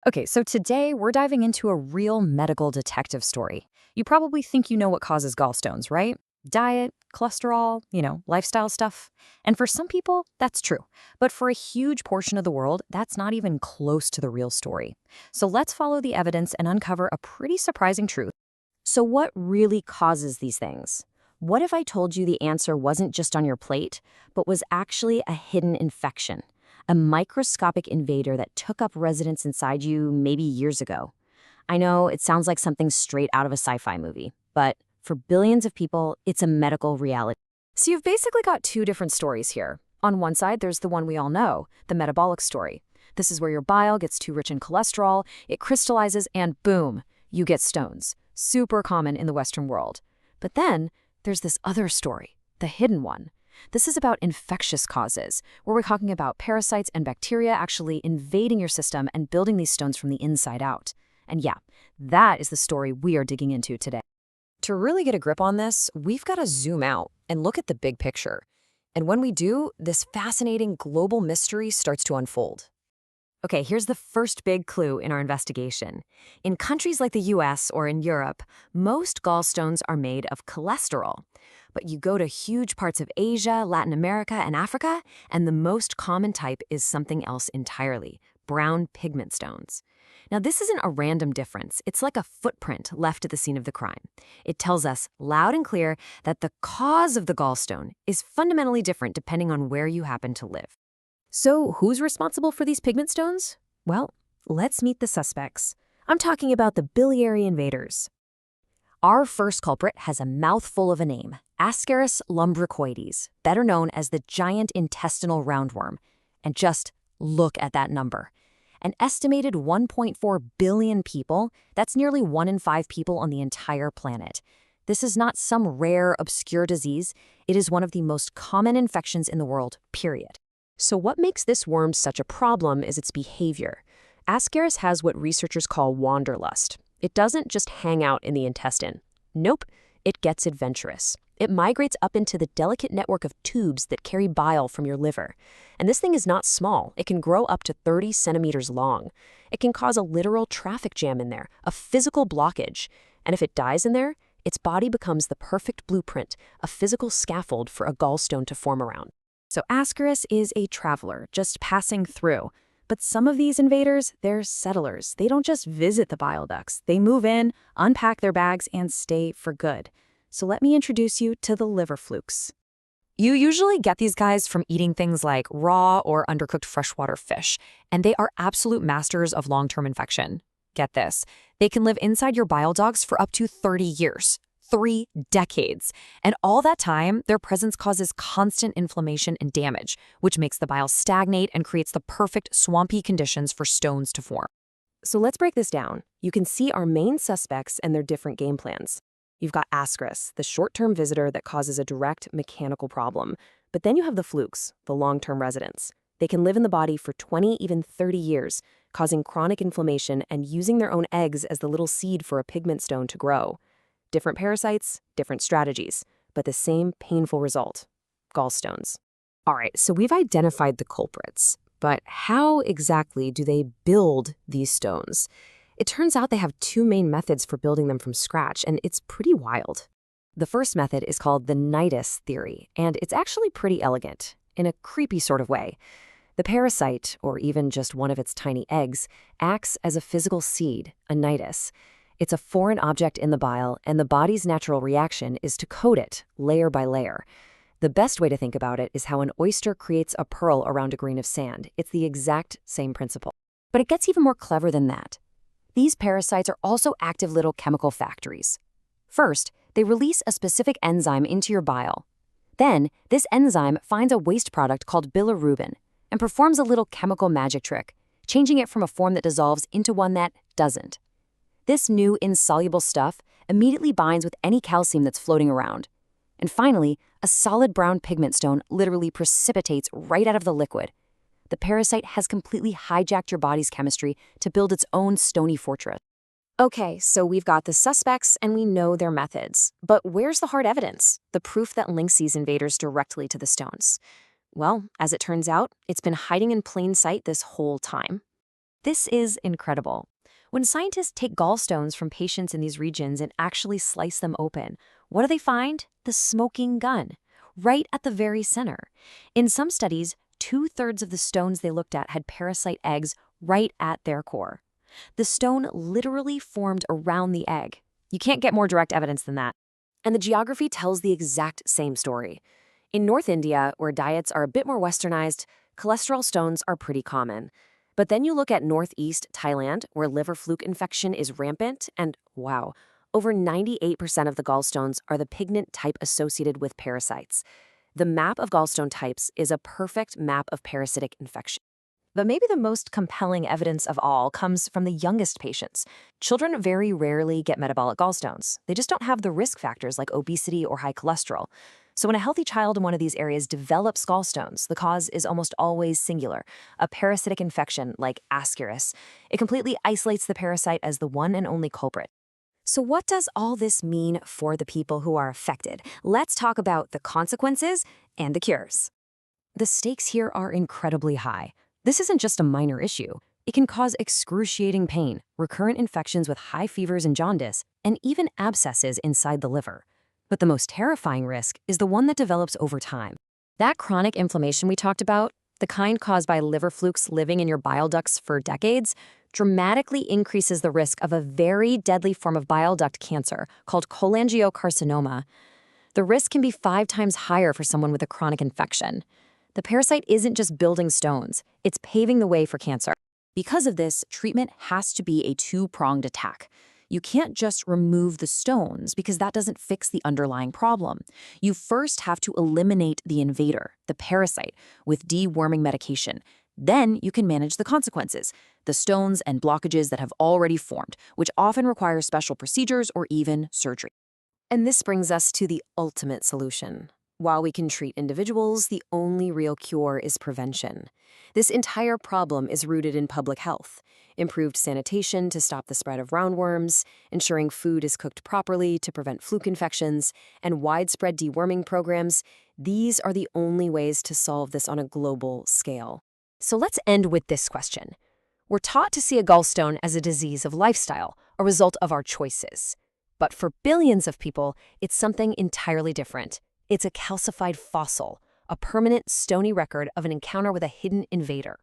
Okay, so today we're diving into a real medical detective story. You probably think you know what causes gallstones, right? Diet, cholesterol, lifestyle stuff. And for some people, that's true. But for a huge portion of the world, that's not even close to the real story. So let's follow the evidence and uncover a pretty surprising truth. So, what really causes these things? What if I told you the answer wasn't just on your plate, but was actually a hidden infection? A microscopic invader that took up residence inside you maybe years ago. I know it sounds like something straight out of a sci-fi movie, but for billions of people, it's a medical reality. So you've basically got two different stories here. On one side, there's the one we all know, the metabolic story. This is where your bile gets too rich in cholesterol, it crystallizes, and boom, you get stones. Super common in the Western world. But then there's this other story, the hidden one. This is about infectious causes, where we're talking about parasites and bacteria actually invading your system and building these stones from the inside out. And yeah, that is the story we are digging into today. To really get a grip on this, we've got to zoom out and look at the big picture. And when we do, this fascinating global mystery starts to unfold. Okay, here's the first big clue in our investigation. In countries like the US or in Europe, most gallstones are made of cholesterol. But you go to huge parts of Asia, Latin America, and Africa, and the most common type is something else entirely, brown pigment stones. Now, this isn't a random difference. It's like a footprint left at the scene of the crime. It tells us loud and clear that the cause of the gallstone is fundamentally different depending on where you happen to live. So, who's responsible for these pigment stones? Well, let's meet the suspects. I'm talking about the biliary invaders. Our first culprit has a mouthful of a name, Ascaris lumbricoides, better known as the giant intestinal roundworm. And just look at that number. An estimated 1.4 billion people, that's nearly 1 in 5 people on the entire planet. This is not some rare, obscure disease. It is one of the most common infections in the world, period. So what makes this worm such a problem is its behavior. Ascaris has what researchers call wanderlust. It doesn't just hang out in the intestine. Nope, it gets adventurous. It migrates up into the delicate network of tubes that carry bile from your liver. And this thing is not small. It can grow up to 30 centimeters long. It can cause a literal traffic jam in there, a physical blockage. And if it dies in there, its body becomes the perfect blueprint, a physical scaffold for a gallstone to form around. So Ascaris is a traveler, just passing through. But some of these invaders, they're settlers. They don't just visit the bile ducts. They move in, unpack their bags, and stay for good. So let me introduce you to the liver flukes. You usually get these guys from eating things like raw or undercooked freshwater fish, and they are absolute masters of long-term infection. Get this, they can live inside your bile ducts for up to 30 years. 3 decades. And all that time, their presence causes constant inflammation and damage, which makes the bile stagnate and creates the perfect swampy conditions for stones to form. So let's break this down. You can see our main suspects and their different game plans. You've got Ascaris, the short-term visitor that causes a direct mechanical problem. But then you have the flukes, the long-term residents. They can live in the body for 20, even 30 years, causing chronic inflammation and using their own eggs as the little seed for a pigment stone to grow. Different parasites, different strategies, but the same painful result, gallstones. All right, so we've identified the culprits, but how exactly do they build these stones? It turns out they have 2 main methods for building them from scratch, and it's pretty wild. The first method is called the nidus theory, and it's actually pretty elegant, in a creepy sort of way. The parasite, or even just one of its tiny eggs, acts as a physical seed, a nidus. It's a foreign object in the bile, and the body's natural reaction is to coat it, layer by layer. The best way to think about it is how an oyster creates a pearl around a grain of sand. It's the exact same principle. But it gets even more clever than that. These parasites are also active little chemical factories. First, they release a specific enzyme into your bile. Then, this enzyme finds a waste product called bilirubin and performs a little chemical magic trick, changing it from a form that dissolves into one that doesn't. This new insoluble stuff immediately binds with any calcium that's floating around. And finally, a solid brown pigment stone literally precipitates right out of the liquid. The parasite has completely hijacked your body's chemistry to build its own stony fortress. Okay, so we've got the suspects and we know their methods. But where's the hard evidence? The proof that links these invaders directly to the stones? Well, as it turns out, it's been hiding in plain sight this whole time. This is incredible. When scientists take gallstones from patients in these regions and actually slice them open, what do they find? The smoking gun, right at the very center. In some studies, 2/3 of the stones they looked at had parasite eggs right at their core. The stone literally formed around the egg. You can't get more direct evidence than that. And the geography tells the exact same story. In North India, where diets are a bit more westernized, cholesterol stones are pretty common. But then you look at Northeast Thailand, where liver fluke infection is rampant, and wow, over 98% of the gallstones are the pigment type associated with parasites. The map of gallstone types is a perfect map of parasitic infection. But maybe the most compelling evidence of all comes from the youngest patients. Children very rarely get metabolic gallstones. They just don't have the risk factors like obesity or high cholesterol. So when a healthy child in one of these areas develops gallstones, the cause is almost always singular, a parasitic infection like Ascaris. It completely isolates the parasite as the one and only culprit. So what does all this mean for the people who are affected? Let's talk about the consequences and the cures. The stakes here are incredibly high. This isn't just a minor issue. It can cause excruciating pain, recurrent infections with high fevers and jaundice, and even abscesses inside the liver. But the most terrifying risk is the one that develops over time. That chronic inflammation we talked about, the kind caused by liver flukes living in your bile ducts for decades, dramatically increases the risk of a very deadly form of bile duct cancer called cholangiocarcinoma. The risk can be 5 times higher for someone with a chronic infection. The parasite isn't just building stones, it's paving the way for cancer. Because of this, treatment has to be a two-pronged attack. You can't just remove the stones because that doesn't fix the underlying problem. You first have to eliminate the invader, the parasite, with deworming medication. Then you can manage the consequences, the stones and blockages that have already formed, which often require special procedures or even surgery. And this brings us to the ultimate solution. While we can treat individuals, the only real cure is prevention. This entire problem is rooted in public health. Improved sanitation to stop the spread of roundworms, ensuring food is cooked properly to prevent fluke infections, and widespread deworming programs, these are the only ways to solve this on a global scale. So let's end with this question. We're taught to see a gallstone as a disease of lifestyle, a result of our choices. But for billions of people, it's something entirely different. It's a calcified fossil, a permanent stony record of an encounter with a hidden invader.